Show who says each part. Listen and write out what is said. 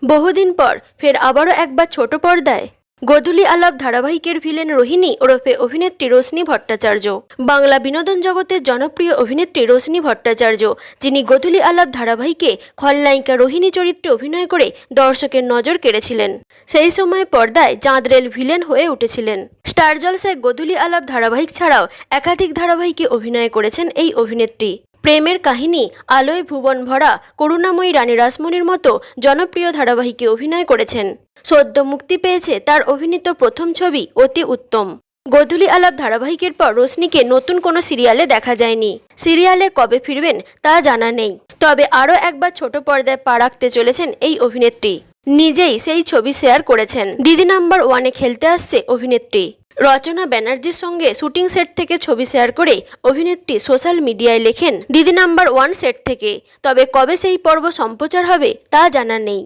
Speaker 1: বহুদিন পর ফের আবারও একবার ছোট পর্দায় গোধূলি আলাপ ধারাবাহিকের ভিলেন রোহিণী ওরফে অভিনেত্রী রোশনি ভট্টাচার্য। বাংলা বিনোদন জগতের জনপ্রিয় অভিনেত্রী রোশনি ভট্টাচার্য, যিনি গোধূলি আলাপ ধারাবাহিকে খলনায়িকা রোহিণী চরিত্রে অভিনয় করে দর্শকের নজর কেড়েছিলেন। সেই সময় পর্দায় চাঁদরেল ভিলেন হয়ে উঠেছিলেন। স্টার জলসায় গোধূলি আলাপ ধারাবাহিক ছাড়াও একাধিক ধারাবাহিকে অভিনয় করেছেন এই অভিনেত্রী। প্রেমের কাহিনী, আলোয় ভুবন ভরা, করুণাময়ী রানী রাসমণির মতো জনপ্রিয় ধারাবাহিকে অভিনয় করেছেন। সদ্য মুক্তি পেয়েছে তার অভিনীত প্রথম ছবি অতি উত্তম। গোধূলি আলাপ ধারাবাহিকের পর রোশনিকে নতুন কোনো সিরিয়ালে দেখা যায়নি। সিরিয়ালে কবে ফিরবেন তা জানা নেই, তবে আরও একবার ছোট পর্দায় পা রাখতে চলেছেন এই অভিনেত্রী। নিজেই সেই ছবি শেয়ার করেছেন। দিদি নাম্বার ওয়ানে খেলতে আসছে অভিনেত্রী। রচনা ব্যানার্জির সঙ্গে শুটিং সেট থেকে ছবি শেয়ার করে অভিনেত্রী সোশ্যাল মিডিয়ায় লেখেন, দিদি নাম্বার ওয়ান সেট থেকে। তবে কবে সেই পর্ব সম্প্রচার হবে তা জানা নেই।